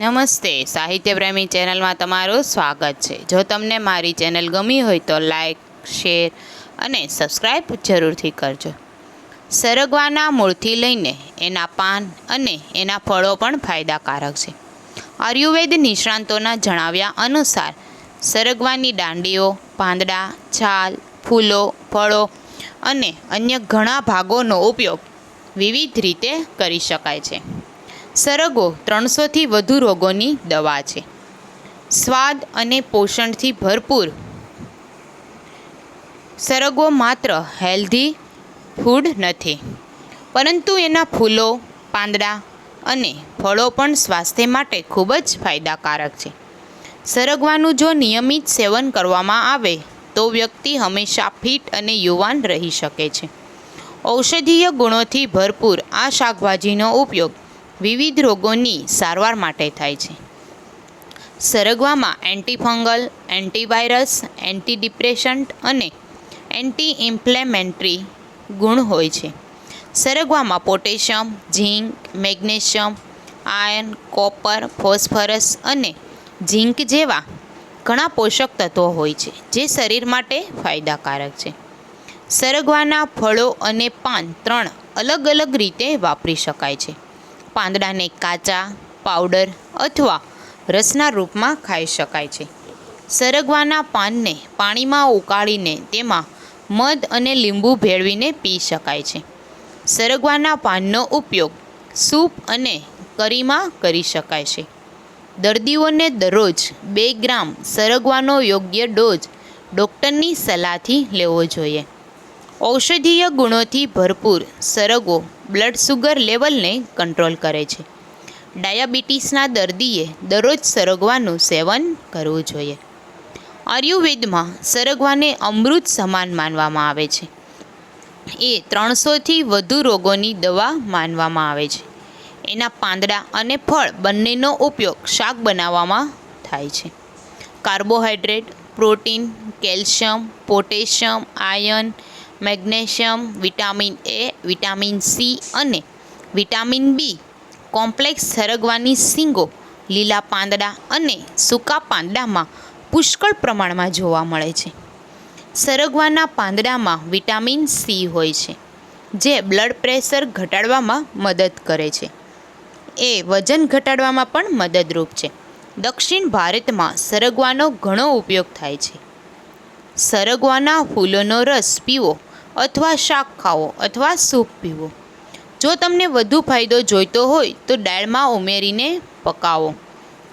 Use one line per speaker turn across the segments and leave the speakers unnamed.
નમસ્તે, સાહિત્ય પ્રેમી ચેનલમાં તમારું સ્વાગત છે। જો તમને મારી ચેનલ ગમી હોય તો લાઈક, શેર અને સબસ્ક્રાઈબ જરૂરથી કરજો। સરગવાના મૂળથી લઈને એના પાન અને એના ફળો પણ ફાયદાકારક છે। આયુર્વેદ નિષ્ણાંતોના જણાવ્યા અનુસાર સરગવાની દાંડીઓ, પાંદડા, છાલ, ફૂલો, ફળો અને અન્ય ઘણા ભાગોનો ઉપયોગ વિવિધ રીતે કરી શકાય છે। સરગવો 300થી વધુ રોગોની દવા છે। સ્વાદ અને પોષણથી ભરપૂર સરગવો માત્ર હેલ્ધી ફૂડ નથી, પરંતુ એના ફૂલો, પાંદડા અને ફળો પણ સ્વાસ્થ્ય માટે ખૂબ જ ફાયદાકારક છે। સરગવાનું જો નિયમિત સેવન કરવામાં આવે તો વ્યક્તિ હંમેશા ફિટ અને યુવાન રહી શકે છે। ઔષધીય ગુણોથી ભરપૂર આ શાકભાજીનો ઉપયોગ વિવિધ રોગોની સારવાર માટે થાય છે। સરગવામાં એન્ટીફંગલ, એન્ટીવાયરસ, એન્ટીડિપ્રેશન્ટ અને એન્ટી ઇન્ફ્લેમેટરી ગુણ હોય છે। સરગવામાં પોટેશિયમ, ઝીંક, મેગ્નેશિયમ, આયર્ન, કોપર, ફોસ્ફરસ અને ઝીંક જેવા ઘણા પોષક તત્વો હોય છે, જે શરીર માટે ફાયદાકારક છે। સરગવાના ફળો અને પાન 3 અલગ અલગ રીતે વાપરી શકાય છે। પાંદડાને કાચા, પાવડર અથવા રસના રૂપમાં ખાઈ શકાય છે। સરગવાના પાનને પાણીમાં ઉકાળીને તેમાં મધ અને લીંબુ ભેળવીને પી શકાય છે। સરગવાના પાનનો ઉપયોગ સૂપ અને કરીમાં કરી શકાય છે। દર્દીઓને દરરોજ 2 ગ્રામ સરગવાનો યોગ્ય ડોઝ ડૉક્ટરની સલાહથી લેવો જોઈએ। ઔષધીય ગુણોથી ભરપૂર સરગવો બ્લડ શુગર લેવલને કંટ્રોલ કરે છે। ડાયાબિટીસના દર્દીએ દરરોજ સરગવાનું સેવન કરવું જોઈએ। આયુર્વેદમાં સરગવાને અમૃત સમાન માનવામાં આવે છે। એ 300થી વધુ રોગોની દવા માનવામાં આવે છે। એના પાંદડા અને ફળ બંનેનો ઉપયોગ શાક બનાવવામાં થાય છે। Carbohydrate, protein, calcium, potassium, iron, magnesium, vitamin A, vitamin C અને વિટામિન બી કોમ્પ્લેક્સ સરગવાની શીંગો, લીલા પાંદડા અને સૂકા પાંદડામાં પુષ્કળ પ્રમાણમાં જોવા મળે છે। સરગવાના પાંદડામાં વિટામિન સી હોય છે, જે બ્લડ પ્રેશર ઘટાડવામાં મદદ કરે છે। એ વજન ઘટાડવામાં પણ મદદરૂપ છે। દક્ષિણ ભારતમાં સરગવાનો ઘણો ઉપયોગ થાય છે। સરગવાના ફૂલોનો રસ પીવો અથવા શાક ખાવો અથવા સૂપ પીવો। જો તમને વધુ ફાયદો જોઈતો હોય તો દાળમાં ઉમેરીને પકાવો।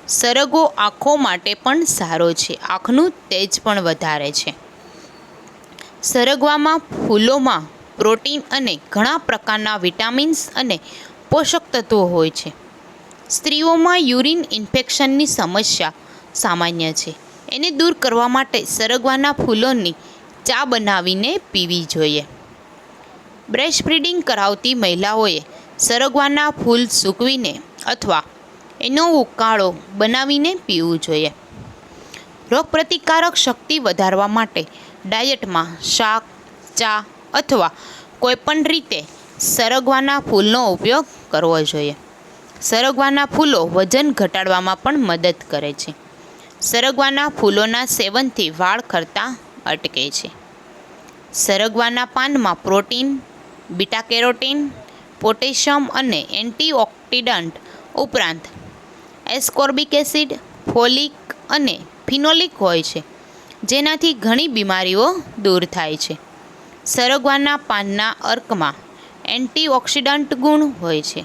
સરગવો આંખો માટે પણ સારો છે, આંખનું તેજ પણ વધારે છે। સરગવામાં ફૂલોમાં પ્રોટીન અને ઘણા પ્રકારના વિટામિન્સ અને પોષક તત્વો હોય છે। સ્ત્રીઓમાં યુરિન ઇન્ફેક્શનની સમસ્યા સામાન્ય છે। એને દૂર કરવા માટે સરગવાના ફૂલોની ચા બનાવીને પીવી જોઈએ। બ્રેસ્ટ ફીડિંગ કરાવતી મહિલાઓએ સરગવાના ફૂલ સૂકવીને અથવા એનો ઉકાળો બનાવીને પીવું જોઈએ। રોગપ્રતિકારક શક્તિ વધારવા માટે ડાયટમાં શાક, ચા અથવા કોઈપણ રીતે સરગવાના ફૂલનો ઉપયોગ કરવો જોઈએ। સરગવાના ફૂલો વજન ઘટાડવામાં પણ મદદ કરે છે। સરગવાના ફૂલોના સેવનથી વાળ ખરતા અટકે છે। સરગવાના પાનમાં પ્રોટીન, બીટા કેરોટીન, પોટેશિયમ અને એન્ટીઓક્સિડન્ટ ઉપરાંત એસ્કોર્બિક એસિડ, ફોલિક અને ફિનોલિક હોય છે, જેનાથી ઘણી બીમારીઓ દૂર થાય છે। સરગવાના પાનના અર્કમાં એન્ટીઓક્સિડન્ટ ગુણ હોય છે,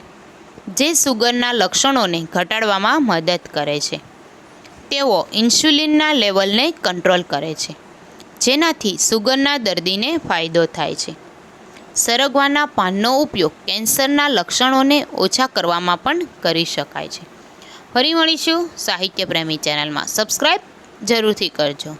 જે સુગરના લક્ષણોને ઘટાડવામાં મદદ કરે છે। તેઓ ઇન્સ્યુલિનના લેવલને કંટ્રોલ કરે છે, જેનાથી સુગરના દર્દીને ફાયદો થાય છે। સરગવાના પાનનો ઉપયોગ કેન્સરના લક્ષણોને ઓછા કરવામાં પણ કરી શકાય છે। ફરી મળીશું સાહિત્ય પ્રેમી ચેનલમાં, સબસ્ક્રાઈબ જરૂરથી કરજો।